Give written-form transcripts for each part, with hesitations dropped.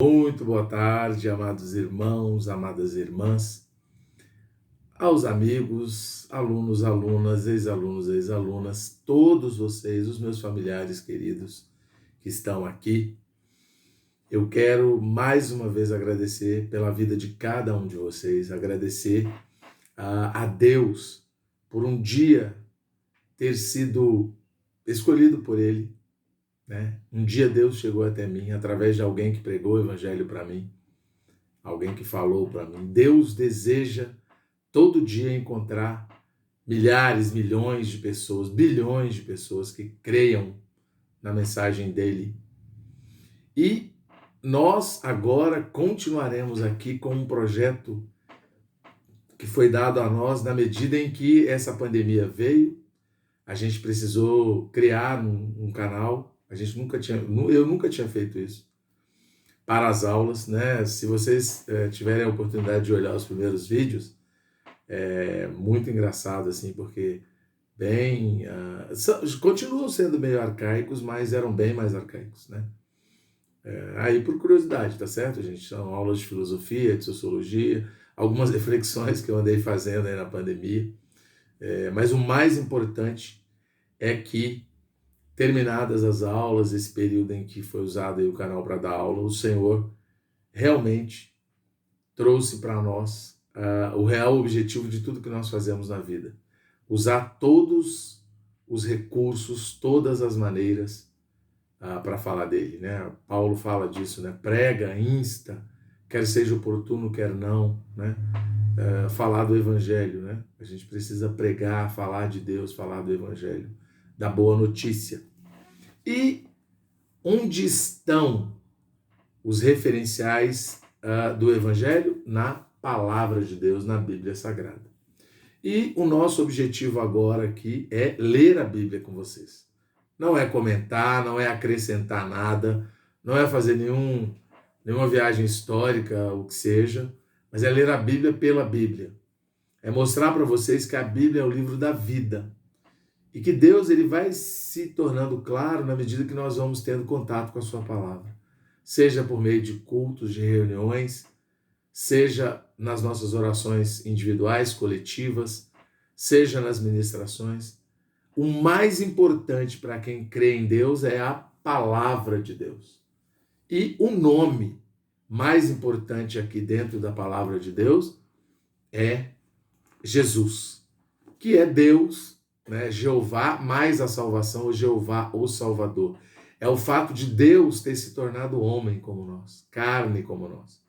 Muito boa tarde, amados irmãos, amadas irmãs, aos amigos, alunos, alunas, ex-alunos, ex-alunas, todos vocês, os meus familiares queridos que estão aqui. Eu quero mais uma vez agradecer pela vida de cada um de vocês, agradecer a Deus por um dia ter sido escolhido por Ele, né? Um dia Deus chegou até mim através de alguém que pregou o evangelho para mim. Alguém que falou para mim. Deus deseja todo dia encontrar milhares, milhões de pessoas, bilhões de pessoas que creiam na mensagem dele. E nós agora continuaremos aqui com um projeto que foi dado a nós na medida em que essa pandemia veio. A gente precisou criar um canal. Eu nunca tinha feito isso para as aulas, né? Se vocês tiverem a oportunidade de olhar os primeiros vídeos, é muito engraçado, assim, porque continuam sendo meio arcaicos, mas eram bem mais arcaicos, né? Aí, por curiosidade, tá certo, gente? São aulas de filosofia, de sociologia, algumas reflexões que eu andei fazendo aí na pandemia. Mas o mais importante é que, terminadas as aulas, esse período em que foi usado aí o canal para dar aula, o Senhor realmente trouxe para nós o real objetivo de tudo que nós fazemos na vida. Usar todos os recursos, todas as maneiras para falar dele, né? Paulo fala disso, né? Prega, insta, quer seja oportuno, quer não, né? Falar do evangelho, né? A gente precisa pregar, falar de Deus, falar do evangelho, da boa notícia. E onde estão os referenciais do evangelho? Na palavra de Deus, na Bíblia Sagrada. E o nosso objetivo agora aqui é ler a Bíblia com vocês. Não é comentar, não é acrescentar nada, não é fazer nenhuma viagem histórica, o que seja, mas é ler a Bíblia pela Bíblia. É mostrar para vocês que a Bíblia é o livro da vida. E que Deus ele vai se tornando claro na medida que nós vamos tendo contato com a sua palavra. Seja por meio de cultos, de reuniões, seja nas nossas orações individuais, coletivas, seja nas ministrações. O mais importante para quem crê em Deus é a palavra de Deus. E o nome mais importante aqui dentro da palavra de Deus é Jesus, que é Deus, né? Jeová mais a salvação, ou Jeová o Salvador. É o fato de Deus ter se tornado homem como nós, carne como nós.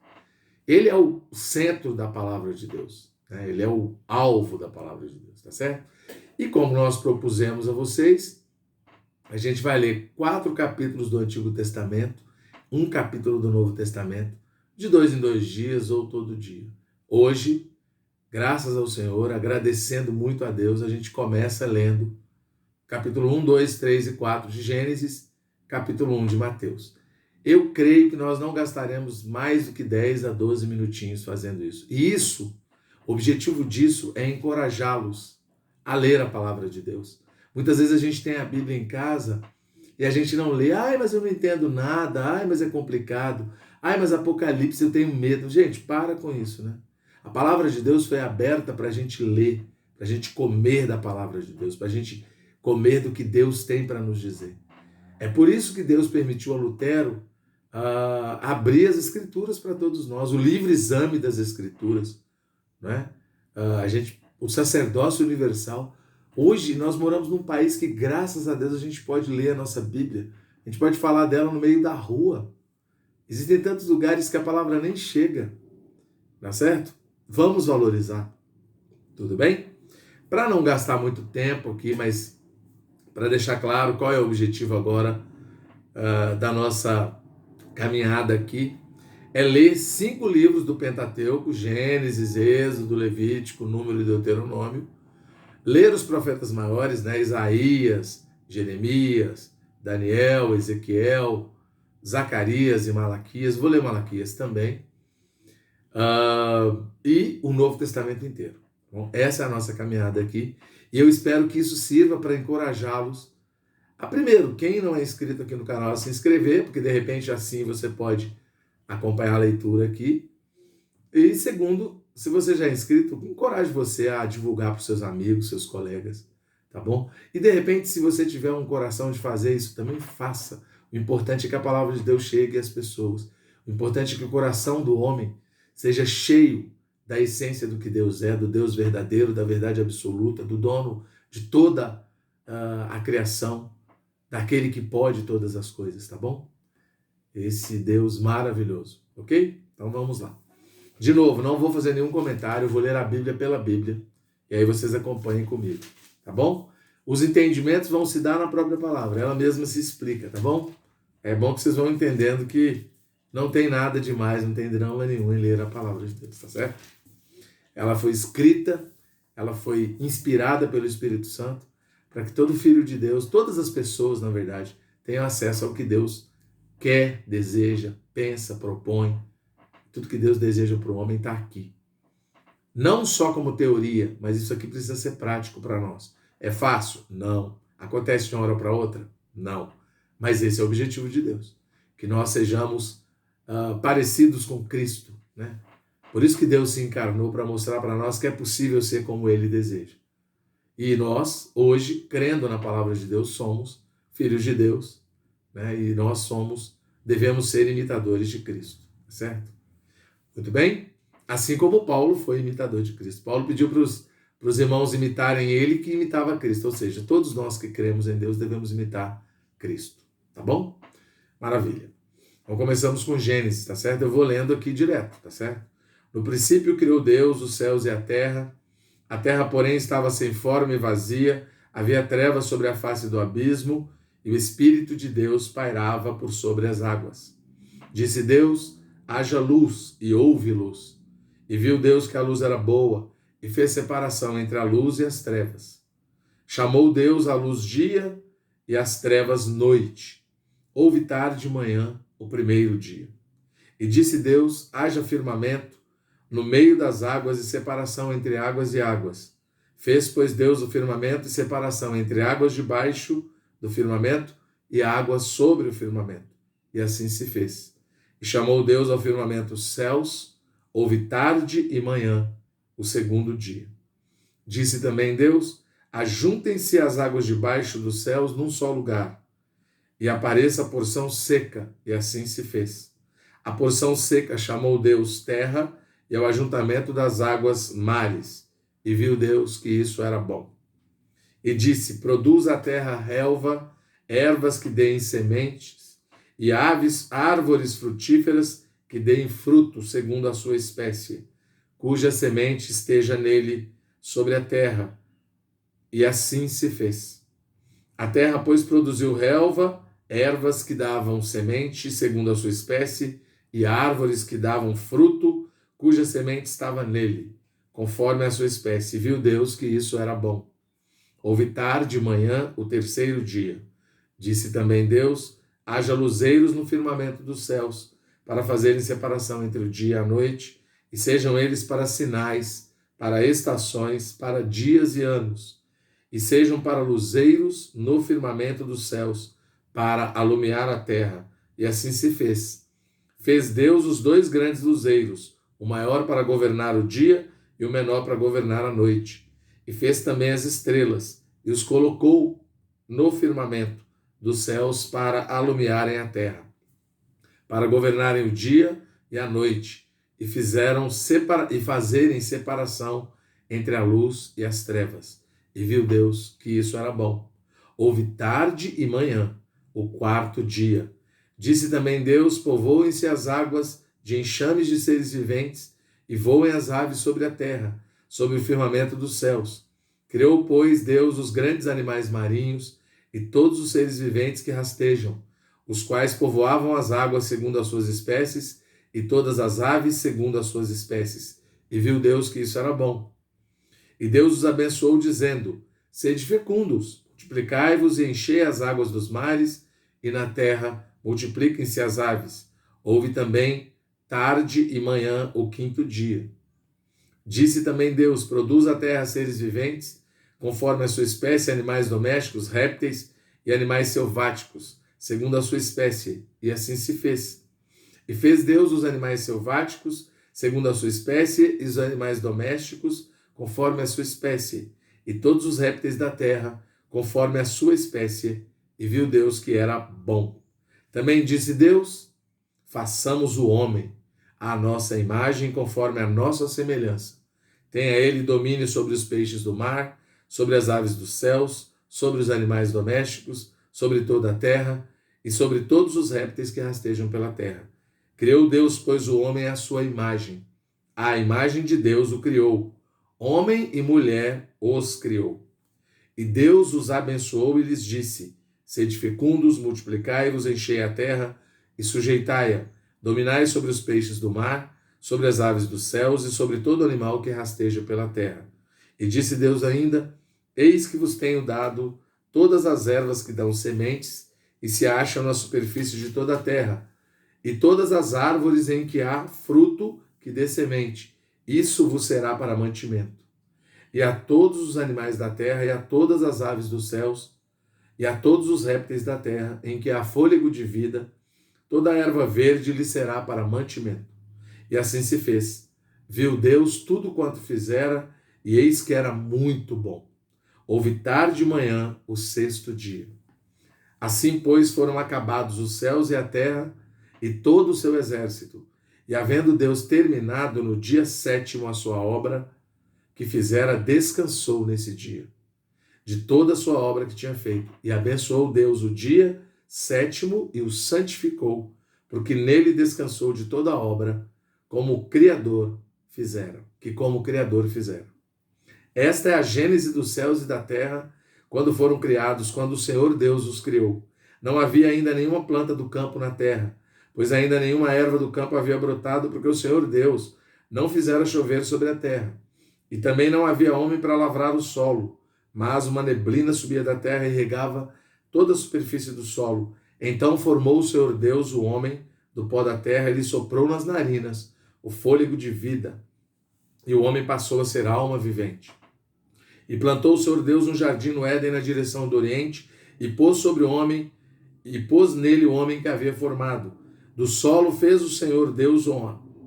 Ele é o centro da palavra de Deus, né? Ele é o alvo da palavra de Deus, tá certo? E como nós propusemos a vocês, a gente vai ler 4 capítulos do Antigo Testamento, um capítulo do Novo Testamento, de 2 em 2 dias ou todo dia. Hoje, graças ao Senhor, agradecendo muito a Deus, a gente começa lendo capítulo 1, 2, 3 e 4 de Gênesis, capítulo 1 de Mateus. Eu creio que nós não gastaremos mais do que 10 a 12 minutinhos fazendo isso. E o objetivo disso é encorajá-los a ler a palavra de Deus. Muitas vezes a gente tem a Bíblia em casa e a gente não lê. Ai, mas eu não entendo nada. Ai, mas é complicado. Ai, mas Apocalipse eu tenho medo. Gente, para com isso, né? A palavra de Deus foi aberta para a gente ler, para a gente comer da palavra de Deus, para a gente comer do que Deus tem para nos dizer. É por isso que Deus permitiu a Lutero abrir as Escrituras para todos nós, o livre exame das Escrituras, né? O sacerdócio universal. Hoje nós moramos num país que, graças a Deus, a gente pode ler a nossa Bíblia, a gente pode falar dela no meio da rua. Existem tantos lugares que a palavra nem chega, tá certo? Vamos valorizar, tudo bem? Para não gastar muito tempo aqui, mas para deixar claro qual é o objetivo agora da nossa caminhada aqui, é ler 5 livros do Pentateuco, Gênesis, Êxodo, Levítico, Número e Deuteronômio, ler os profetas maiores, né? Isaías, Jeremias, Daniel, Ezequiel, Zacarias e Malaquias, vou ler Malaquias também, e o Novo Testamento inteiro. Bom, essa é a nossa caminhada aqui, e eu espero que isso sirva para encorajá-los a, primeiro, quem não é inscrito aqui no canal, a se inscrever, porque de repente assim você pode acompanhar a leitura aqui. E segundo, se você já é inscrito, encoraje você a divulgar para os seus amigos, seus colegas, tá bom? E de repente, se você tiver um coração de fazer isso, também faça. O importante é que a palavra de Deus chegue às pessoas. O importante é que o coração do homem seja cheio da essência do que Deus é, do Deus verdadeiro, da verdade absoluta, do dono de toda a criação, daquele que pode todas as coisas, tá bom? Esse Deus maravilhoso, ok? Então vamos lá. De novo, não vou fazer nenhum comentário, eu vou ler a Bíblia pela Bíblia, e aí vocês acompanhem comigo, tá bom? Os entendimentos vão se dar na própria palavra, ela mesma se explica, tá bom? É bom que vocês vão entendendo que não tem nada demais, não tem drama nenhum em ler a palavra de Deus, tá certo? Ela foi escrita, ela foi inspirada pelo Espírito Santo, para que todo filho de Deus, todas as pessoas, na verdade, tenham acesso ao que Deus quer, deseja, pensa, propõe. Tudo que Deus deseja para o homem está aqui. Não só como teoria, mas isso aqui precisa ser prático para nós. É fácil? Não. Acontece de uma hora para outra? Não. Mas esse é o objetivo de Deus. Que nós sejamos parecidos com Cristo, né? Por isso que Deus se encarnou, para mostrar para nós que é possível ser como Ele deseja. E nós, hoje, crendo na palavra de Deus, somos filhos de Deus, né? E nós devemos ser imitadores de Cristo, certo? Muito bem? Assim como Paulo foi imitador de Cristo. Paulo pediu para os irmãos imitarem ele, que imitava Cristo. Ou seja, todos nós que cremos em Deus devemos imitar Cristo. Tá bom? Maravilha. Então começamos com Gênesis, tá certo? Eu vou lendo aqui direto, tá certo? No princípio criou Deus os céus e a terra. A terra, porém, estava sem forma e vazia. Havia trevas sobre a face do abismo, e o Espírito de Deus pairava por sobre as águas. Disse Deus: haja luz, e houve luz. E viu Deus que a luz era boa, e fez separação entre a luz e as trevas. Chamou Deus a luz dia, e as trevas noite. Houve tarde e manhã, o primeiro dia. E disse Deus: haja firmamento no meio das águas e separação entre águas e águas. Fez, pois, Deus o firmamento e separação entre águas debaixo do firmamento e águas sobre o firmamento. E assim se fez. E chamou Deus ao firmamento os céus. Houve tarde e manhã, o segundo dia. Disse também Deus: ajuntem-se as águas debaixo dos céus num só lugar, e apareça a porção seca, e assim se fez. A porção seca chamou Deus terra, e ao ajuntamento das águas mares, e viu Deus que isso era bom. E disse: produz a terra relva, ervas que deem sementes, e árvores frutíferas que deem fruto segundo a sua espécie, cuja semente esteja nele sobre a terra. E assim se fez. A terra, pois, produziu relva, ervas que davam semente segundo a sua espécie, e árvores que davam fruto, cuja semente estava nele, conforme a sua espécie. E viu Deus que isso era bom. Houve tarde e manhã, o terceiro dia. Disse também Deus: haja luzeiros no firmamento dos céus, para fazerem separação entre o dia e a noite, e sejam eles para sinais, para estações, para dias e anos, e sejam para luzeiros no firmamento dos céus, para alumiar a terra. E assim se fez. Fez Deus os dois grandes luzeiros, o maior para governar o dia e o menor para governar a noite. E fez também as estrelas, e os colocou no firmamento dos céus para alumiarem a terra, para governarem o dia e a noite, e fazerem separação entre a luz e as trevas. E viu Deus que isso era bom. Houve tarde e manhã, o quarto dia. Disse também Deus: povoem-se as águas de enxames de seres viventes, e voem as aves sobre a terra, sobre o firmamento dos céus. Criou, pois, Deus os grandes animais marinhos e todos os seres viventes que rastejam, os quais povoavam as águas segundo as suas espécies, e todas as aves segundo as suas espécies. E viu Deus que isso era bom. E Deus os abençoou, dizendo: sede fecundos, multiplicai-vos e enchei as águas dos mares, e na terra multipliquem-se as aves. Houve também tarde e manhã, o quinto dia. Disse também Deus: produz a terra seres viventes, conforme a sua espécie, animais domésticos, répteis e animais selváticos, segundo a sua espécie. E assim se fez. E fez Deus os animais selváticos, segundo a sua espécie, e os animais domésticos, conforme a sua espécie, e todos os répteis da terra, conforme a sua espécie, e viu Deus que era bom. Também disse Deus: façamos o homem à nossa imagem, conforme a nossa semelhança. Tenha ele domínio sobre os peixes do mar, sobre as aves dos céus, sobre os animais domésticos, sobre toda a terra e sobre todos os répteis que rastejam pela terra. Criou Deus, pois, o homem à sua imagem. À imagem de Deus o criou. Homem e mulher os criou. E Deus os abençoou e lhes disse: sede fecundos, multiplicai-vos, enchei a terra e sujeitai-a. Dominai sobre os peixes do mar, sobre as aves dos céus e sobre todo animal que rasteja pela terra. E disse Deus ainda: eis que vos tenho dado todas as ervas que dão sementes e se acham na superfície de toda a terra, e todas as árvores em que há fruto que dê semente. Isso vos será para mantimento. E a todos os animais da terra, e a todas as aves dos céus, e a todos os répteis da terra, em que há fôlego de vida, toda a erva verde lhe será para mantimento. E assim se fez. Viu Deus tudo quanto fizera, e eis que era muito bom. Houve tarde e manhã o sexto dia. Assim, pois, foram acabados os céus e a terra, e todo o seu exército. E havendo Deus terminado no dia sétimo a sua obra que fizera, descansou nesse dia de toda a sua obra que tinha feito. E abençoou Deus o dia sétimo e o santificou, porque nele descansou de toda a obra, como o Criador fizera. Esta é a gênese dos céus e da terra, quando foram criados, quando o Senhor Deus os criou. Não havia ainda nenhuma planta do campo na terra, pois ainda nenhuma erva do campo havia brotado, porque o Senhor Deus não fizera chover sobre a terra. E também não havia homem para lavrar o solo, mas uma neblina subia da terra e regava toda a superfície do solo. Então formou o Senhor Deus o homem do pó da terra e lhe soprou nas narinas o fôlego de vida, e o homem passou a ser alma vivente. E plantou o Senhor Deus um jardim no Éden na direção do Oriente, e pôs nele o homem que havia formado. Do solo fez o Senhor Deus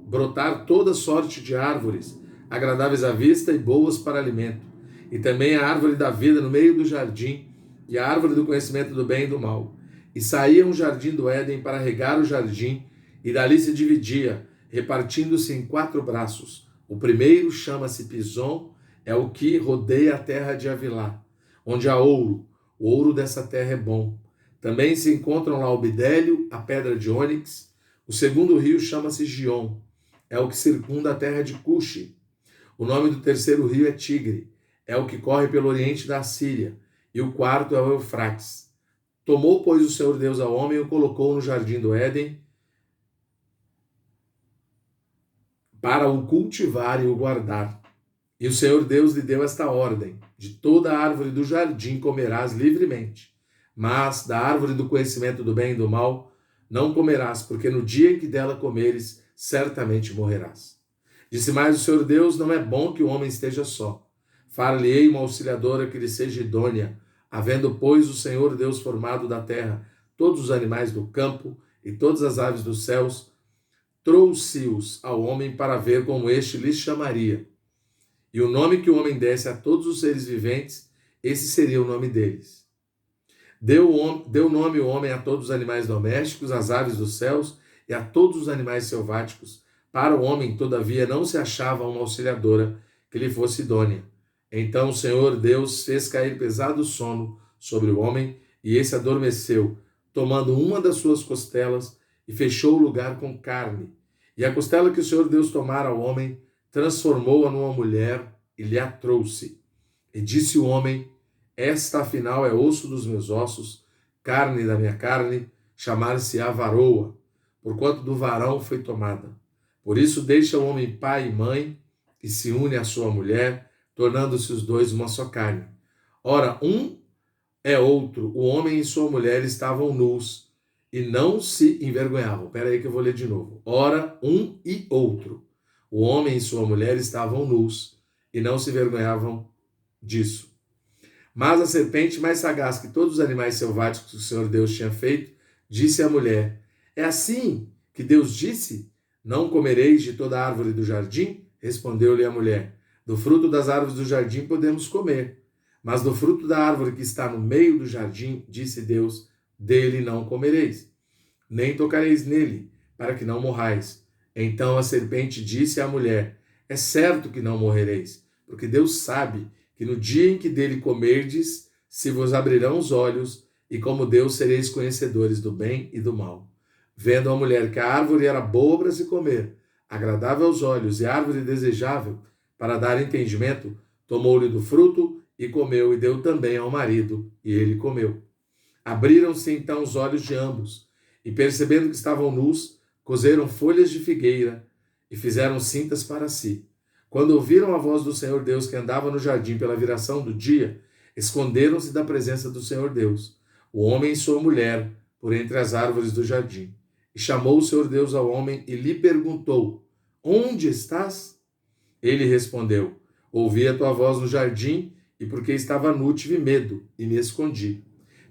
brotar toda sorte de árvores, agradáveis à vista e boas para alimento. E também a árvore da vida no meio do jardim, e a árvore do conhecimento do bem e do mal. E saía um jardim do Éden para regar o jardim, e dali se dividia, repartindo-se em 4 braços. O primeiro chama-se Pison, é o que rodeia a terra de Avilá, onde há ouro. O ouro dessa terra é bom. Também se encontram lá o bidélio, a pedra de ônix. O segundo rio chama-se Gion, é o que circunda a terra de Cuxi. O nome do terceiro rio é Tigre, é o que corre pelo oriente da Síria. E o quarto é o Eufrates. Tomou, pois, o Senhor Deus ao homem e o colocou no jardim do Éden para o cultivar e o guardar. E o Senhor Deus lhe deu esta ordem: de toda a árvore do jardim comerás livremente, mas da árvore do conhecimento do bem e do mal não comerás, porque no dia em que dela comeres, certamente morrerás. Disse mais o Senhor Deus: não é bom que o homem esteja só. Far-lhe-ei uma auxiliadora que lhe seja idônea. Havendo, pois, o Senhor Deus formado da terra todos os animais do campo e todas as aves dos céus, trouxe-os ao homem para ver como este lhes chamaria. E o nome que o homem desse a todos os seres viventes, esse seria o nome deles. Deu nome o homem a todos os animais domésticos, às aves dos céus e a todos os animais selváticos. Para o homem, todavia, não se achava uma auxiliadora que lhe fosse idônea. Então o Senhor Deus fez cair pesado sono sobre o homem, e esse adormeceu, tomando uma das suas costelas, e fechou o lugar com carne. E a costela que o Senhor Deus tomara ao homem, transformou-a numa mulher e lhe a trouxe. E disse o homem: esta afinal é osso dos meus ossos, carne da minha carne, chamar-se-á varoa, porquanto do varão foi tomada. Por isso deixa o homem pai e mãe, e se une à sua mulher, tornando-se os dois uma só carne. Ora, um é outro, o homem e sua mulher estavam nus, e não se envergonhavam. Espera aí que eu vou ler de novo. Ora, um e outro, o homem e sua mulher estavam nus, e não se envergonhavam disso. Mas a serpente, mais sagaz que todos os animais selváticos que o Senhor Deus tinha feito, disse à mulher: é assim que Deus disse: não comereis de toda árvore do jardim? Respondeu-lhe a mulher: do fruto das árvores do jardim podemos comer, mas do fruto da árvore que está no meio do jardim, disse Deus, dele não comereis, nem tocareis nele, para que não morrais. Então a serpente disse à mulher: é certo que não morrereis, porque Deus sabe que no dia em que dele comerdes, se vos abrirão os olhos, e como Deus sereis conhecedores do bem e do mal. Vendo a mulher que a árvore era boa para se comer, agradável aos olhos e árvore desejável para dar entendimento, tomou-lhe do fruto e comeu, e deu também ao marido, e ele comeu. Abriram-se então os olhos de ambos, e percebendo que estavam nus, coseram folhas de figueira e fizeram cintas para si. Quando ouviram a voz do Senhor Deus que andava no jardim pela viração do dia, esconderam-se da presença do Senhor Deus, o homem e sua mulher, por entre as árvores do jardim. E chamou o Senhor Deus ao homem e lhe perguntou: onde estás? Ele respondeu: ouvi a tua voz no jardim, e porque estava nu tive medo, e me escondi.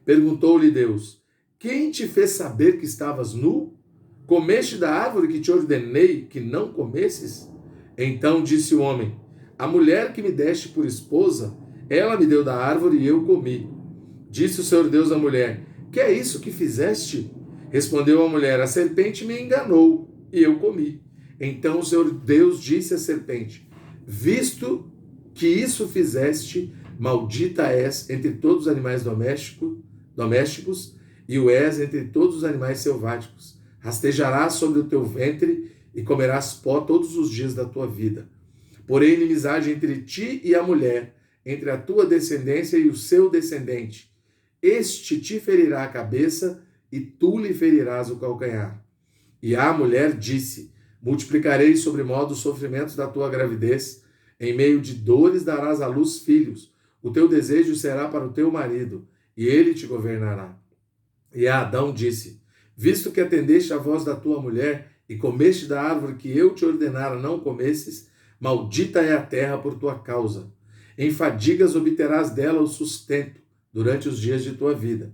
Perguntou-lhe Deus: quem te fez saber que estavas nu? Comeste da árvore que te ordenei que não comesses? Então disse o homem: a mulher que me deste por esposa, ela me deu da árvore e eu comi. Disse o Senhor Deus à mulher: que é isso que fizeste? Respondeu a mulher: a serpente me enganou e eu comi. Então o Senhor Deus disse à serpente: visto que isso fizeste, maldita és entre todos os animais domésticos, e o és entre todos os animais selváticos. Rastejarás sobre o teu ventre e comerás pó todos os dias da tua vida. Porém, inimizade entre ti e a mulher, entre a tua descendência e o seu descendente. Este te ferirá a cabeça e tu lhe ferirás o calcanhar. E a mulher disse: multiplicarei sobremodo os sofrimentos da tua gravidez, em meio de dores darás à luz filhos. O teu desejo será para o teu marido, e ele te governará. E a Adão disse: visto que atendeste à voz da tua mulher, e comeste da árvore que eu te ordenara não comesses, maldita é a terra por tua causa. Em fadigas obterás dela o sustento durante os dias de tua vida.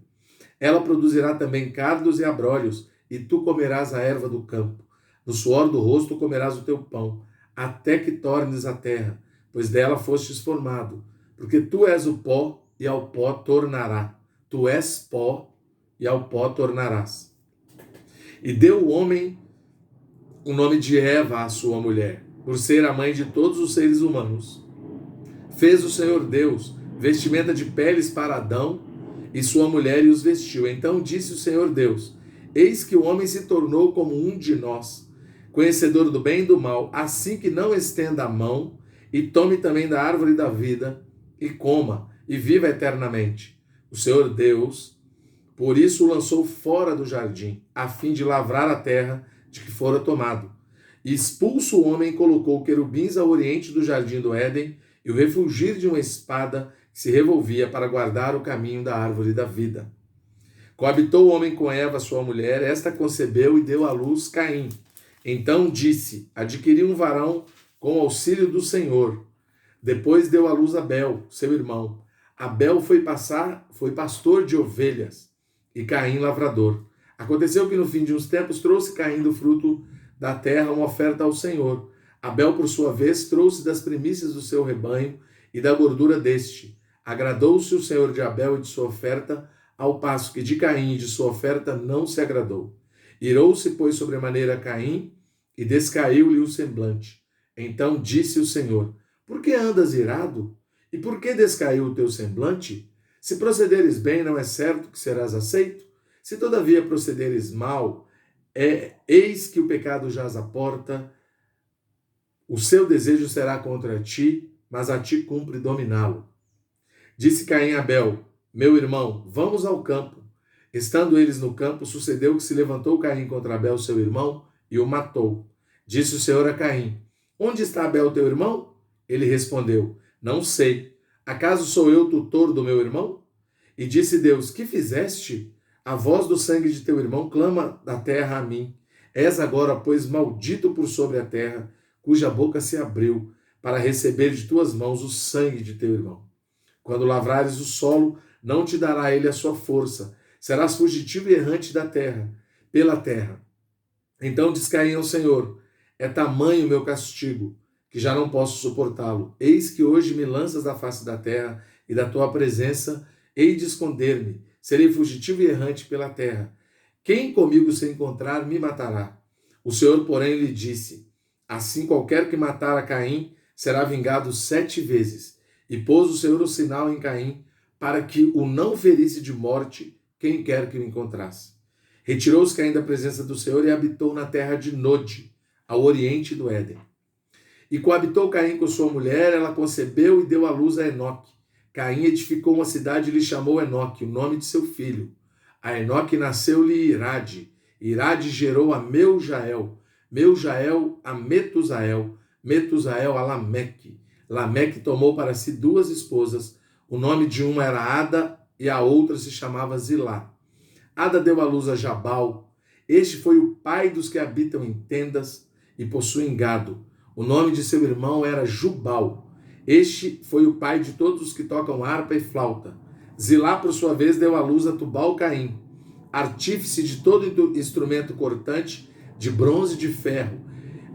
Ela produzirá também cardos e abrolhos, e tu comerás a erva do campo. No suor do rosto comerás o teu pão, até que tornes a terra, pois dela fostes formado. Porque tu és o pó, e ao pó tornará. Tu és pó, e ao pó tornarás. E deu o homem o nome de Eva à sua mulher, por ser a mãe de todos os seres humanos. Fez o Senhor Deus vestimenta de peles para Adão e sua mulher e os vestiu. Então disse o Senhor Deus: eis que o homem se tornou como um de nós, conhecedor do bem e do mal, assim que não estenda a mão e tome também da árvore da vida e coma e viva eternamente. O Senhor Deus, por isso, o lançou fora do jardim, a fim de lavrar a terra de que fora tomado. E expulso o homem, colocou querubins ao oriente do jardim do Éden e o refulgir de uma espada que se revolvia para guardar o caminho da árvore da vida. Coabitou o homem com Eva, sua mulher, esta concebeu e deu à luz Caim. Então disse: adquiri um varão com o auxílio do Senhor. Depois deu à luz Abel, seu irmão. Abel foi pastor de ovelhas e Caim lavrador. Aconteceu que no fim de uns tempos trouxe Caim do fruto da terra uma oferta ao Senhor. Abel, por sua vez, trouxe das primícias do seu rebanho e da gordura deste. Agradou-se o Senhor de Abel e de sua oferta, ao passo que de Caim e de sua oferta não se agradou. Irou-se, pois, sobremaneira Caim, e descaiu-lhe o semblante. Então disse o Senhor: por que andas irado? E por que descaiu o teu semblante? Se procederes bem, não é certo que serás aceito? Se todavia procederes mal, eis que o pecado jaz à porta, o seu desejo será contra ti, mas a ti cumpre dominá-lo. Disse Caim a Abel: meu irmão, vamos ao campo. Estando eles no campo, sucedeu que se levantou Caim contra Abel, seu irmão, e o matou. Disse o Senhor a Caim: onde está Abel, teu irmão? Ele respondeu: não sei. Acaso sou eu tutor do meu irmão? E disse Deus: que fizeste? A voz do sangue de teu irmão clama da terra a mim. És agora, pois, maldito por sobre a terra, cuja boca se abriu, para receber de tuas mãos o sangue de teu irmão. Quando lavrares o solo, não te dará ele a sua força. Serás fugitivo e errante da terra, pela terra. Então disse Caim ao Senhor: é tamanho o meu castigo, que já não posso suportá-lo. Eis que hoje me lanças da face da terra, e da tua presença hei de esconder-me. Serei fugitivo e errante pela terra. Quem comigo se encontrar, me matará. O Senhor, porém, lhe disse: assim qualquer que matar a Caim será vingado 7 vezes. E pôs o Senhor o sinal em Caim, para que o não ferisse de morte quem quer que o encontrasse. Retirou-se Caim da presença do Senhor e habitou na terra de Nod, ao oriente do Éden. E coabitou Caim com sua mulher, ela concebeu e deu à luz a Enoque. Caim edificou uma cidade e lhe chamou Enoque, o nome de seu filho. A Enoque nasceu-lhe Irade. Irade gerou a Meujael. Meujael a Metusael. Metusael a Lameque. Lameque tomou para si 2 esposas. O nome de uma era Ada e a outra se chamava Zilá. Ada deu à luz a Jabal. Este foi o pai dos que habitam em tendas e possuem gado. O nome de seu irmão era Jubal. Este foi o pai de todos os que tocam harpa e flauta. Zilá, por sua vez, deu à luz a Tubal-Caim, artífice de todo instrumento cortante, de bronze e de ferro.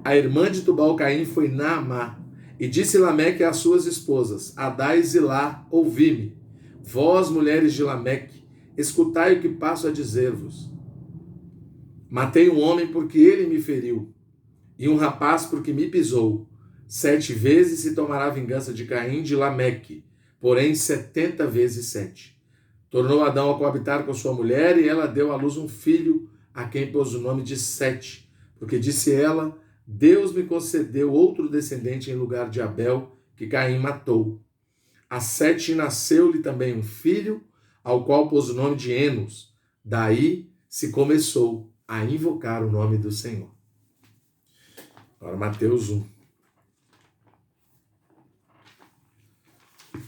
A irmã de Tubal-Caim foi Naamá. E disse Lameque às suas esposas: Adá e Zilá, ouvi-me. Vós, mulheres de Lameque, escutai o que passo a dizer-vos. Matei um homem porque ele me feriu, e um rapaz porque me pisou. 7 vezes se tomará vingança de Caim de Lameque, porém 70 vezes 7. Tornou Adão a coabitar com sua mulher, e ela deu à luz um filho, a quem pôs o nome de Sete, porque disse ela: Deus me concedeu outro descendente em lugar de Abel, que Caim matou. A Sete nasceu-lhe também um filho, ao qual pôs o nome de Enos. Daí se começou a invocar o nome do Senhor. Agora Mateus 1.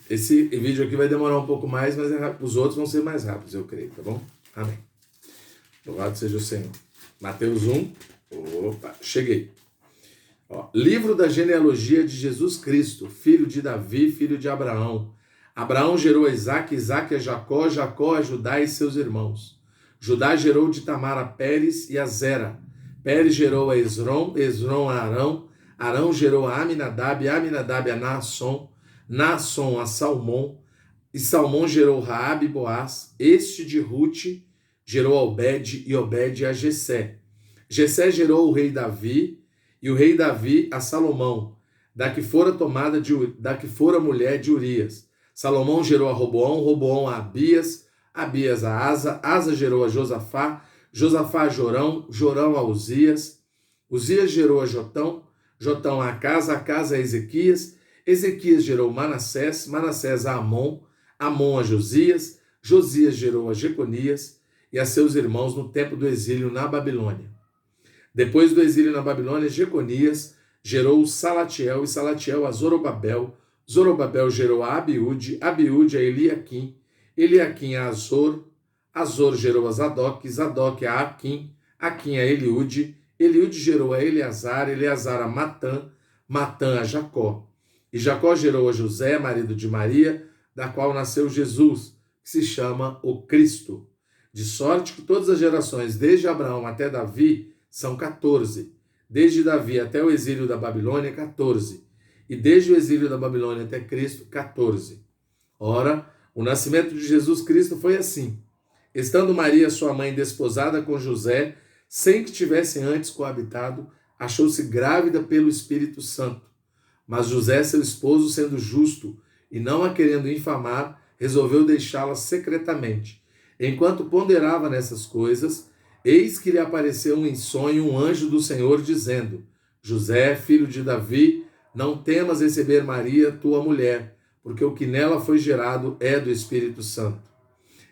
Esse vídeo aqui vai demorar um pouco mais, mas os outros vão ser mais rápidos, eu creio, tá bom? Amém. Louvado seja o Senhor. Mateus 1. Opa, cheguei. Ó, livro da genealogia de Jesus Cristo, filho de Davi, filho de Abraão. Abraão gerou a Isaque, Isaque a Jacó, Jacó a Judá e seus irmãos. Judá gerou de Tamar a Pérez e a Zera. Pérez gerou a Esrom, Esrom a Arão. Arão gerou a Aminadab, Aminadab a Naasson, Naasson a Salmão. E Salmão gerou Raabe e Boaz. Este de Rute gerou a Obed e Obed a Jessé. Jessé gerou o rei Davi, e o rei Davi a Salomão, da que fora mulher de Urias. Salomão gerou a Roboão, Roboão a Abias, Abias a Asa, Asa gerou a Josafá, Josafá a Jorão, Jorão a Uzias, Uzias gerou a Jotão, Jotão a Acasa a Ezequias, Ezequias gerou Manassés, Manassés a Amon, Amon a Josias, Josias gerou a Jeconias e a seus irmãos no tempo do exílio na Babilônia. Depois do exílio na Babilônia, Jeconias gerou Salatiel e Salatiel a Zorobabel, Zorobabel gerou a Abiúde, Abiúde a Eliaquim, Eliaquim a Azor, Azor gerou a Zadok, Zadok a Aquim, Aquim a Eliúde, Eliúde gerou a Eleazar, Eleazar a Matã, Matã a Jacó. E Jacó gerou a José, marido de Maria, da qual nasceu Jesus, que se chama o Cristo. De sorte que todas as gerações, desde Abraão até Davi, são 14. Desde Davi até o exílio da Babilônia, 14. E desde o exílio da Babilônia até Cristo, 14. Ora, o nascimento de Jesus Cristo foi assim. Estando Maria, sua mãe, desposada com José, sem que tivessem antes coabitado, achou-se grávida pelo Espírito Santo. Mas José, seu esposo, sendo justo e não a querendo infamar, resolveu deixá-la secretamente. Enquanto ponderava nessas coisas, eis que lhe apareceu em sonho um anjo do Senhor, dizendo: José, filho de Davi, não temas receber Maria, tua mulher, porque o que nela foi gerado é do Espírito Santo.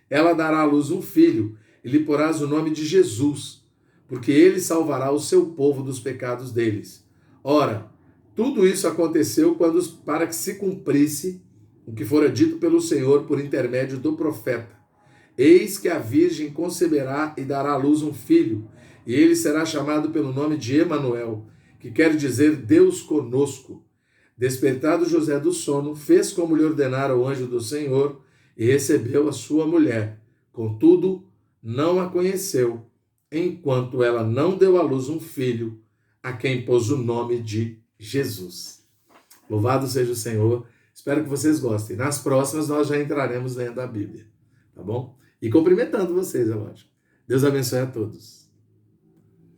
Ela dará à luz um filho, e lhe porás o nome de Jesus, porque ele salvará o seu povo dos pecados deles. Ora, tudo isso aconteceu para que se cumprisse o que fora dito pelo Senhor por intermédio do profeta. Eis que a virgem conceberá e dará à luz um filho, e ele será chamado pelo nome de Emanuel, que quer dizer Deus conosco. Despertado José do sono, fez como lhe ordenara o anjo do Senhor, e recebeu a sua mulher. Contudo, não a conheceu, enquanto ela não deu à luz um filho, a quem pôs o nome de Jesus. Louvado seja o Senhor. Espero que vocês gostem. Nas próximas nós já entraremos lendo a Bíblia, tá bom? E cumprimentando vocês, é lógico. Deus abençoe a todos.